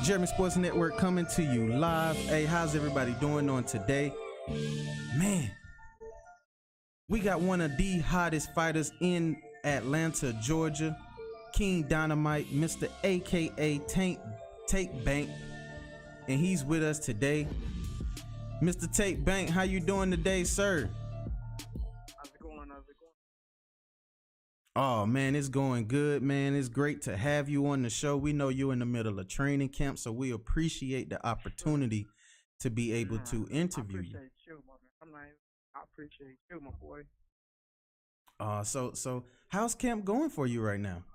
Jeremy Sports Network coming to you live. Hey, how's everybody doing on today? Man, we got one of the hottest fighters in Atlanta, Georgia, King Dynamite, Mr. AKA Tate Bank, and he's with us today. Mr. Tate Bank, how you doing today, sir? How's it going? Oh man, it's going good, man. It's great to have you on the show. We know you're in the middle of training camp, so we appreciate the opportunity to be able to interview you. I appreciate you, my man. I appreciate you, my boy. So how's camp going for you right now?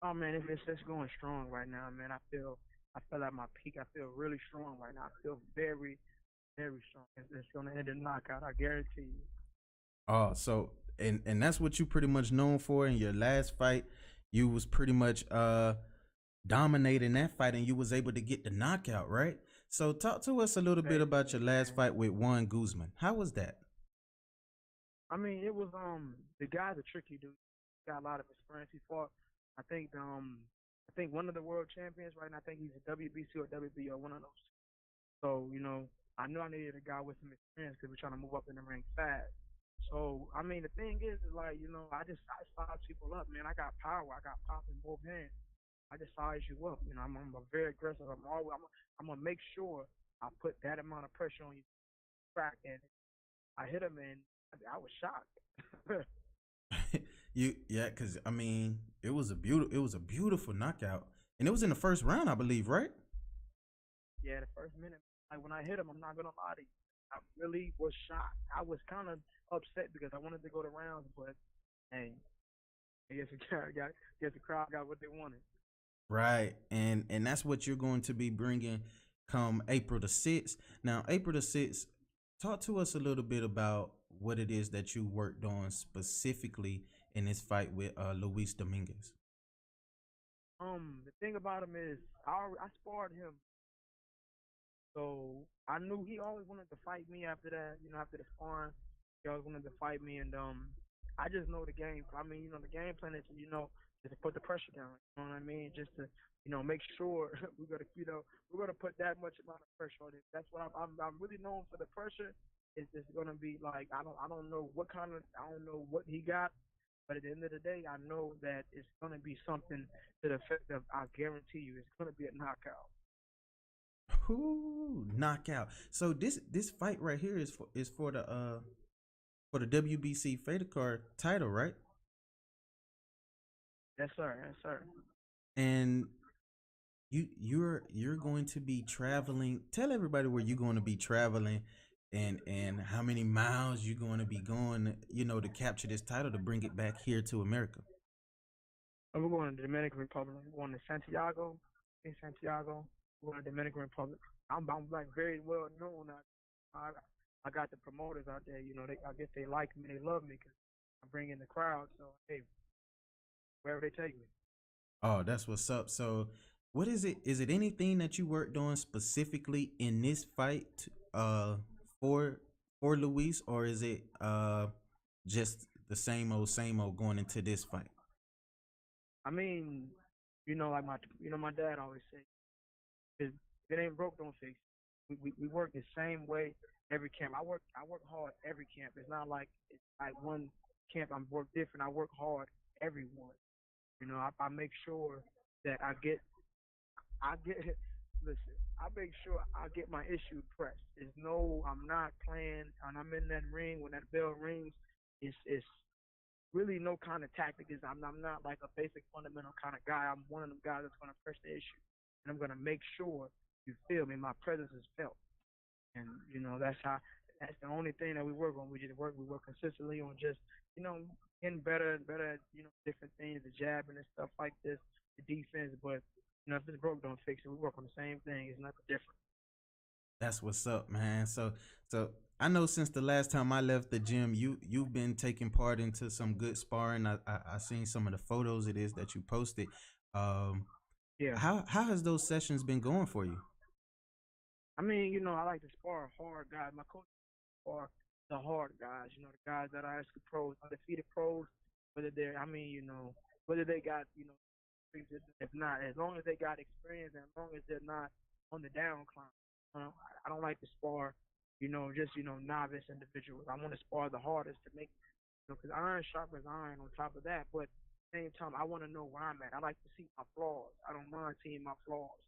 Oh man, it's just going strong right now, man. I feel at my peak. I feel really strong right now. I feel very, very strong. It's gonna end in knockout. I guarantee you. So and that's what you pretty much known for in your last fight. You was pretty much dominating that fight, and you was able to get the knockout, right? So talk to us a little bit about your last fight with Juan Guzman. How was that? I mean, it was the guy's a tricky dude. He got a lot of experience. He fought. I think one of the world champions right now. I think he's a WBC or WBO, one of those. So I knew I needed a guy with some experience because we're trying to move up in the ring fast. So I mean, the thing is like I size people up, man. I got power. I got pop in both hands. I just size you up. I'm very aggressive. I'm gonna make sure I put that amount of pressure on you. Crack, and I hit him, and I was shocked. Because I mean, it was a beautiful knockout, and it was in the first round, I believe, right? Yeah, the first minute, like when I hit him, I'm not gonna lie to you, I really was shocked. I was kind of upset because I wanted to go to rounds, but hey, I guess the crowd got what they wanted. Right, and that's what you're going to be bringing come April the 6th. Now, April the 6th, talk to us a little bit about what it is that you worked on specifically in this fight with Luis Dominguez. The thing about him is I sparred him, so I knew he always wanted to fight me after that. After the sparring, he always wanted to fight me, and I just know the game. I mean, the game plan is to put the pressure down. You know what I mean? Just to make sure we're gonna put that much amount of pressure on it. That's what I'm really known for. The pressure is just gonna be like I don't know I don't know what he got, but at the end of the day, I know that it's gonna be something to the effect of I guarantee you it's gonna be a knockout. Ooh, knockout. So this fight right here is for the WBC Fader card title, right? Yes, sir. Yes, sir. And you're going to be traveling. Tell everybody where you're going to be traveling, and how many miles you're going to be going, to capture this title to bring it back here to America. We're going to the Dominican Republic. We're going to Santiago. In Santiago, we're going to the Dominican Republic. I'm like very well known. I got the promoters out there. I guess they like me. They love me because I bring in the crowd. So hey, wherever they take me. Oh, that's what's up. So, what is it? Is it anything that you worked on specifically in this fight, for Luis, or is it just the same old going into this fight? I mean, like my dad always said, if it ain't broke, don't fix it. We work the same way every camp. I work hard every camp. It's not like it's like one camp I'm work different. I work hard everyone. I make sure that listen, I make sure I get my issue pressed. I'm not playing, and I'm in that ring when that bell rings. It's really no kind of tactic. I'm not like a basic fundamental kind of guy. I'm one of them guys that's gonna press the issue, and I'm gonna make sure you feel me. My presence is felt, and that's the only thing that we work on. We work consistently on just getting better and better at different things, the jabbing and stuff like this, the defense. But if it's broke, don't fix it. We work on the same thing. It's nothing different. That's what's up, man. So I know since the last time I left the gym, you've been taking part into some good sparring. I seen some of the photos it is that you posted. Um, Yeah. how has those sessions been going for you? I mean, I like to spar hard guys. My coach are the hard guys. The guys that are actually pros, undefeated pros. Whether they got If not, as long as they got experience and as long as they're not on the down climb. I don't like to spar, just novice individuals. I want to spar the hardest to make, because iron sharpens iron. On top of that, but at the same time, I want to know where I'm at. I like to see my flaws. I don't mind seeing my flaws.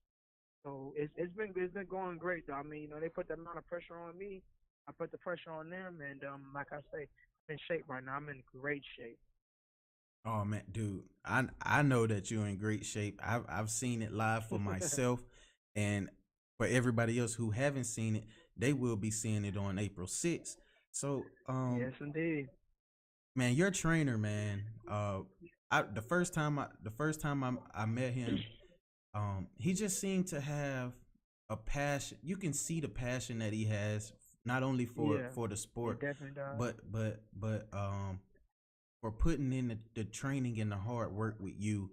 So it's been going great though. I mean, they put that amount of pressure on me. I put the pressure on them, and like I say, I'm in shape right now. I'm in great shape. Oh man, dude, I know that you're in great shape. I've seen it live for myself, and for everybody else who haven't seen it, they will be seeing it on April 6th. So, Yes, indeed. man, your trainer, man. The first time I met him, he just seemed to have a passion. You can see the passion that he has, not only for Yeah, the it sport, definitely does. but for putting in the training and the hard work with you.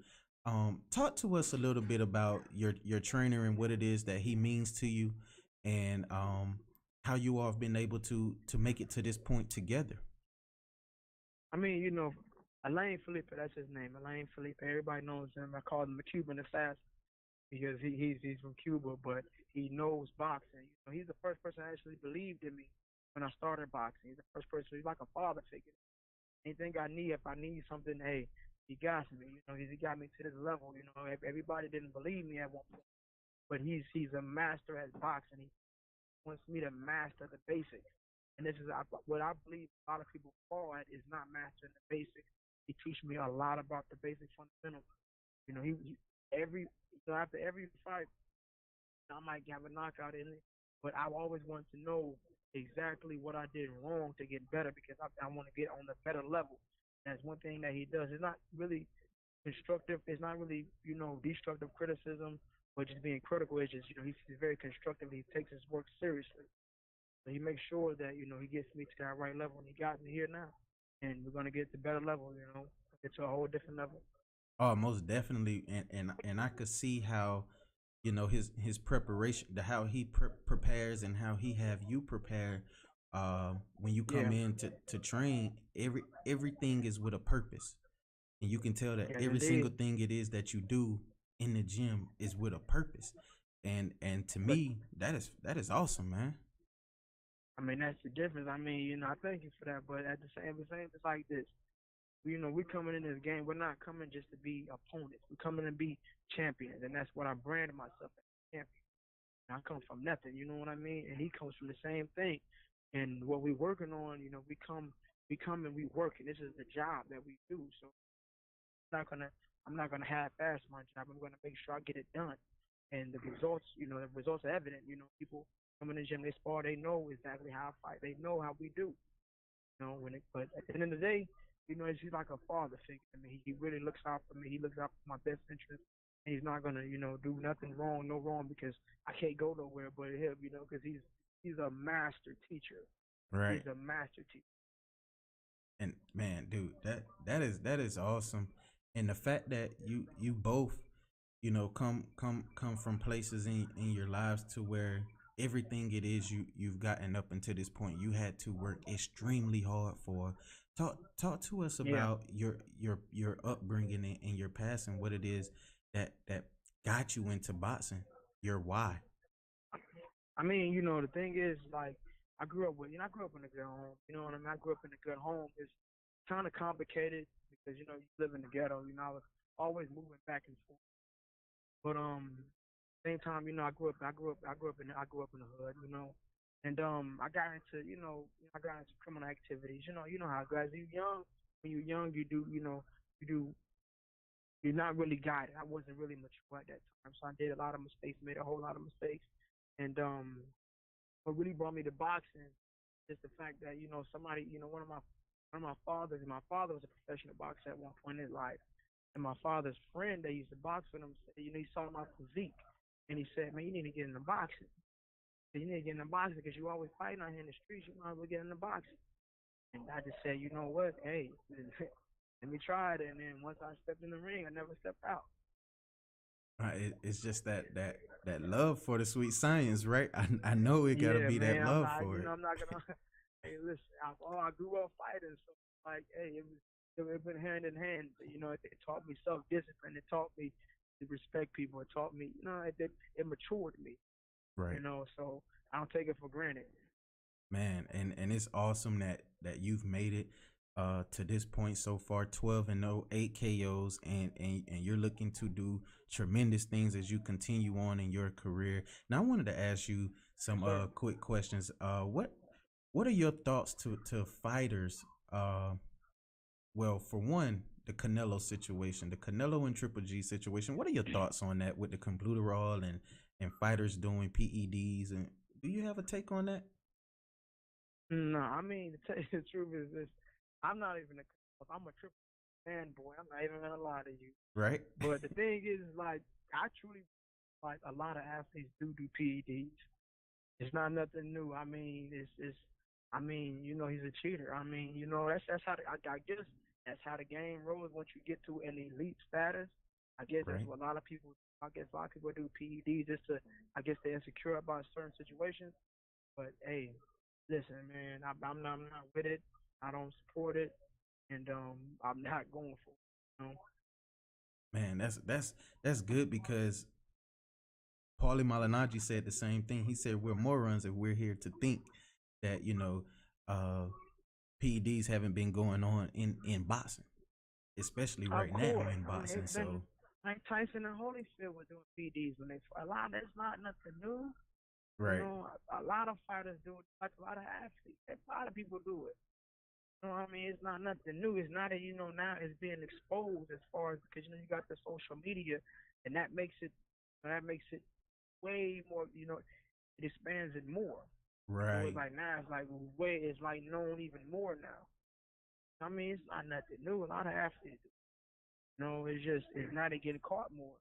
Talk to us a little bit about your trainer and what it is that he means to you, and how you all have been able to make it to this point together. I mean, Alain Felipe, that's his name. Alain Felipe. Everybody knows him. I call him the Cuban assassin because he's from Cuba, but he knows boxing. He's the first person that actually believed in me when I started boxing. He's the first person. He's like a father figure. Anything I need, if I need something, hey, he got me. He got me to this level. Everybody didn't believe me at one point, but he's a master at boxing. He wants me to master the basics. And this is what I believe a lot of people fall at, is not mastering the basics. He teaches me a lot about the basic fundamentals. He every after every fight, I might have a knockout in it, but I always want to know exactly what I did wrong to get better, because I want to get on the better level. That's one thing that he does. It's not really constructive. It's not really, destructive criticism or just being critical. It's just, he's very constructive. He takes his work seriously. So he makes sure that, he gets me to that right level, and he got me here now. And we're going to get to better level, get to a whole different level. Oh, most definitely, and I could see how, his preparation, the how he prepares and how he have you prepare. When you come Yeah, in to train, everything is with a purpose, and you can tell that yes, every indeed. single thing it is that you do in the gym is with a purpose, and to But me that is awesome, man. I mean, that's the difference. I mean, I thank you for that. But at the same, it's like this. We're coming in this game. We're not coming just to be opponents. We're coming to be champions, and that's what I branded myself as, champion. And I come from nothing. You know what I mean? And he comes from the same thing. And what we're working on, we come and we work, and this is the job that we do. So not gonna I'm not gonna half-ass my job. I'm gonna make sure I get it done. And the results are evident. People come in the gym, they spar, they know exactly how I fight. They know how we do. But at the end of the day, he's like a father figure to me. He really looks out for me. He looks out for my best interest. And he's not gonna, do nothing wrong, no wrong, because I can't go nowhere but him, because he's a master teacher. Right. He's a master teacher. And man, dude, that is awesome. And the fact that you both, come from places in your lives to where everything it is you've gotten up until this point you had to work extremely hard for. Talk to us Yeah. about your upbringing and your past, and what it is that got you into boxing. Your why. I mean, the thing is, like, I grew up in a good home. You know what I mean? I grew up in a good home. It's kind of complicated because, you live in the ghetto. I was always moving back and forth. But same time, I grew up in the hood. And I got into, I got into criminal activities. You know how guys, you young. When you're young, you do, you're not really guided. I wasn't really mature at that time, so I did a lot of mistakes, made a whole lot of mistakes, and what really brought me to boxing is the fact that somebody, one of my fathers. My father was a professional boxer at one point in his life, and my father's friend that used to box with him said, he saw my physique, and he said, man, you need to get into boxing. You need to get into boxing because you always fighting out here in the streets. You might as well get into boxing. And I just said, you know what? Hey, let me try it. And then once I stepped in the ring, I never stepped out. It's just that love for the sweet science, right? I know it gotta Yeah, be that man. I'm love not, for it. I'm not gonna. Hey, listen. I grew up fighting, so like, hey, it was. it went hand in hand. You know, it taught me self discipline. It taught me to respect people. It taught me, you know, it matured me. You Right. know, so I don't take it for granted. Man, and it's awesome that you've made it to this point so far, 12-0, 8 KOs, and you're looking to do tremendous things as you continue on in your career. Now I wanted to ask you Yes, some sir. quick questions. What are your thoughts to fighters, well, for one, the Canelo situation, the Canelo and Triple G situation. What are your thoughts on that with the Clenbuterol and fighters doing PEDs, and do you have a take on that? No, I mean, to tell you the truth is this: I'm not even a. I'm a triple fanboy. I'm not even gonna lie to you. Right? But the thing is, like, I truly like a lot of athletes do PEDs. It's not nothing new. I mean, it's. I mean, you know, he's a cheater. I mean, you know, that's how I guess that's how the game rolls. Once you get to an elite status, I guess that's Right. what a lot of people. I guess a lot of people do PEDs just to. I guess they're insecure about certain situations. But hey, listen, man, I'm not with it. I don't support it, and I'm not going for it. You know? Man, that's good because Paulie Malignaggi said the same thing. He said we're morons if we're here to think that uh, PEDs haven't been going on in boxing, especially Of right now course, in I mean boxing. it's been So Mike Tyson and Holyfield were doing PEDs when they fought. A lot. That's not nothing new. You right, know, a lot of fighters do it. Like a lot of athletes, a lot of people do it. You know what I mean? It's not nothing new. It's not that now it's being exposed as far as because you got the social media, and that makes it way more. It expands it more. So it's right, like now it's like known even more now. I mean, it's not nothing new. A lot of athletes, it's now they getting caught more.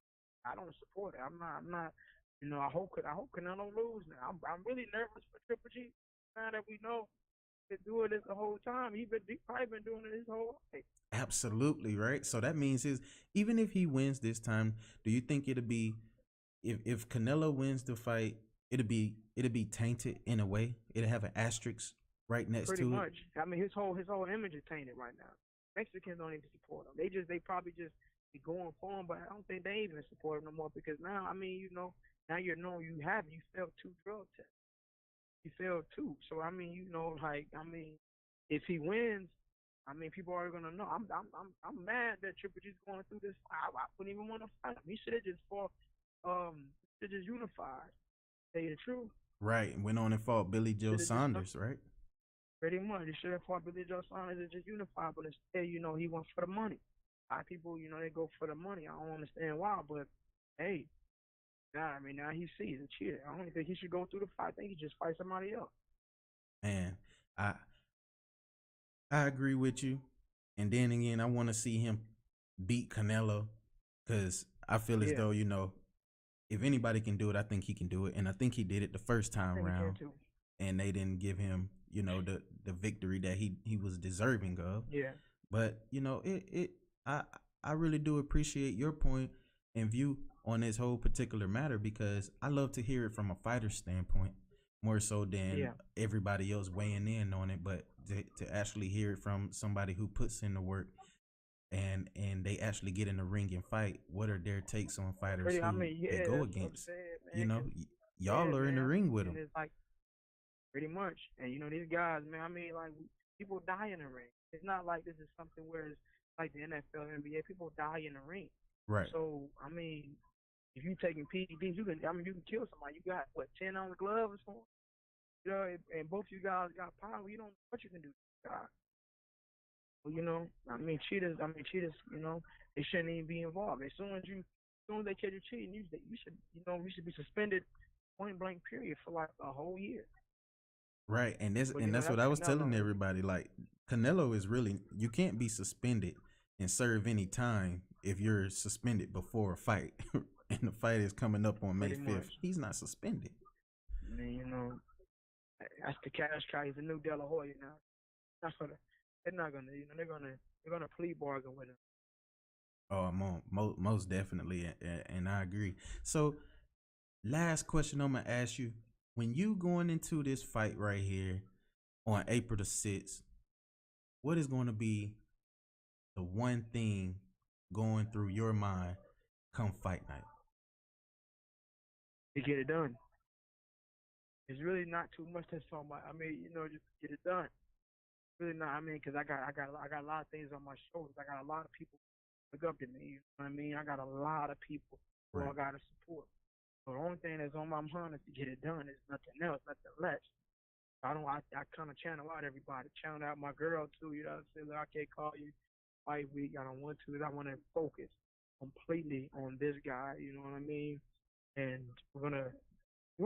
I don't support it. I'm not. I hope Canelo lose now. I'm really nervous for Triple G. Now that we know he's been doing this the whole time, he probably been doing it his whole life. absolutely right. So that means his even if he wins this time, do you think it'll be if Canelo wins the fight, it'll be tainted in a way. It'll have an asterisk right next Pretty to it. much. I mean, his whole image is tainted right now. Mexicans don't even support him. They probably just be going for him, but I don't think they even support him no more because now, I mean, now you're known you failed 2 drug tests. You failed two. So I mean, like I mean, if he wins, I mean, people are gonna know. I'm mad that Triple G's going through this. I wouldn't even want to fight him. He should have just fought. Should just unified. Tell you the truth. Right. And went on and fought Billy Joe Should have just Saunders, right? pretty much. He should have fought Billy Joe Saunders and just unified. But instead, he went for the money. A lot of people, they go for the money. I don't understand why, but hey, now I mean now he sees a cheater. I don't think he should go through the fight. I think he just fight somebody else. And I I agree with you. And then again, I want to see him beat Canelo because I feel as Yeah, though, if anybody can do it, I think he can do it. And I think he did it the first I time think he can round. too. And they didn't give him, the victory that he was deserving of. Yeah. But, I I really do appreciate your point and view on this whole particular matter because I love to hear it from a fighter's standpoint more so than Yeah, everybody else weighing in on it, but to actually hear it from somebody who puts in the work and they actually get in the ring and fight. What are their takes on fighters pretty. I who mean, they yeah, go that's what I'm against? saying, You man. know, 'Cause y'all yeah, are in the man. I ring mean, with and them. it's like pretty much, and these guys, man. I mean, like people die in the ring. It's not like this is something where it's like the NFL, NBA. People die in the ring. Right. So I mean, if you taking PEDs, you can kill somebody. You got what 10 on the glove or something. And both you guys got power. You don't know what you can do. God. Well, I mean, cheaters. They shouldn't even be involved. As soon as they catch you cheating, you should be suspended point blank period for like a whole year. Right. And this But and that's that's what I was telling Canelo. everybody. Like Canelo is really you can't be suspended and serve any time if you're suspended before a fight. And the fight is coming up on May Pretty 5th. much. He's not suspended. I mean, that's the cash cow. He's a new De La Hoya now. Not gonna. They're not gonna. They're gonna plea bargain with him. Oh, most definitely, and I agree. So, last question I'm gonna ask you: when you going into this fight right here on April the 6th, what is going to be the one thing going through your mind come fight night? To get it done. It's really not too much that's on my. I mean, just get it done. Really not. I mean, because I got a lot of things on my shoulders. I got a lot of people look up to me. You know what I mean? I got a lot of people who I Right. got to support. So the only thing that's on my mind is to get it done. It's nothing else, nothing less. I kind of channel out everybody. Channel out my girl too. You know what I'm saying? Like, I can't call you 5 weeks. I don't want to. I want to focus completely on this guy. You know what I mean? And we're gonna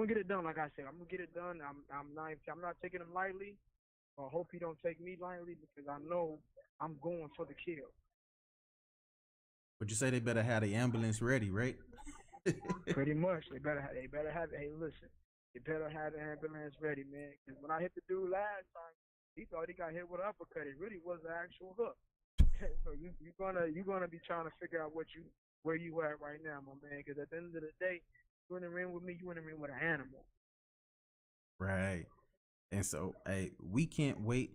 get it done. Like I said, I'm gonna get it done. I'm not taking him lightly. I hope he don't take me lightly because I know I'm going for the kill. But you say they better have the ambulance ready, right? Pretty much, they better have. Hey, listen, they better have the ambulance ready, man. Because when I hit the dude last time, he thought he got hit with an uppercut. It really was an actual hook. So you're gonna be trying to figure out where you at right now, my man. Because at the end of the day, you in the ring with me, you in the ring with an animal. Right. And so, hey, we can't wait.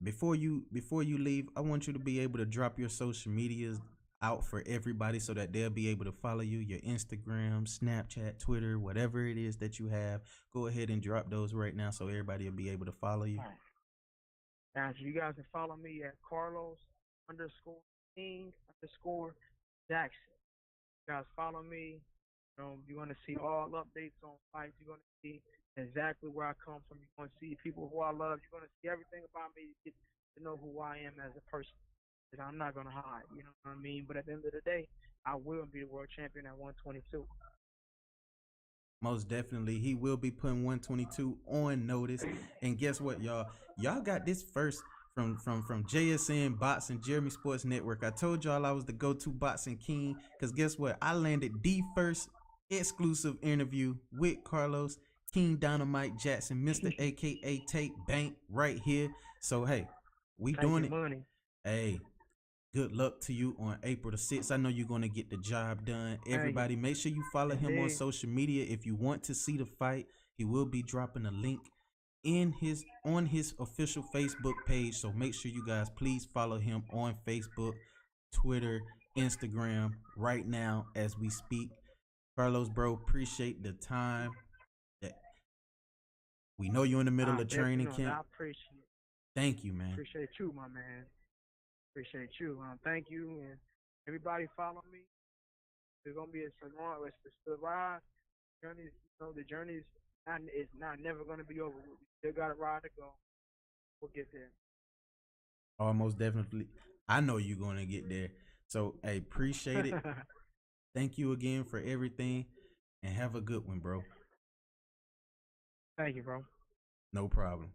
Before you leave, I want you to be able to drop your social medias out for everybody so that they'll be able to follow you, your Instagram, Snapchat, Twitter, whatever it is that you have. Go ahead and drop those right now so everybody will be able to follow you. All right. Now, so you guys can follow me at Carlos underscore King underscore Jackson. You guys follow me. You're going to see all updates on fights. You're going to see exactly where I come from. You're going to see people who I love. You're going to see everything about me to get to know who I am as a person. Because I'm not going to hide. You know what I mean? But at the end of the day, I will be the world champion at 122. Most definitely, he will be putting 122 on notice. And guess what, y'all? Y'all got this first from JSN Boxing, Jeremy Sports Network. I told y'all I was the go-to boxing king. Cause guess what? I landed the first exclusive interview with Carlos King Dynamite Jackson, Mr. AKA Take Bank, right here. So hey, we Take doing your it. money. Hey, good luck to you on April the 6th. I know you're going to get the job done. Everybody, make sure you follow him on Indeed. social media if you want to see the fight. He will be dropping a link on his official Facebook page. So make sure you guys please follow him on Facebook, Twitter, Instagram right now as we speak. Carlos, bro, appreciate the time. That we know you're in the middle of training I camp. appreciate it. Thank you, man. Appreciate you, my man. Appreciate you. Thank you, and everybody follow me. It's gonna be a long, it's the ride. Journey, the journey's not never gonna be over. We still got a ride to go. We'll get there. Almost definitely. I know you're going to get there. So, hey, appreciate it. Thank you again for everything and have a good one, bro. Thank you, bro. No problem.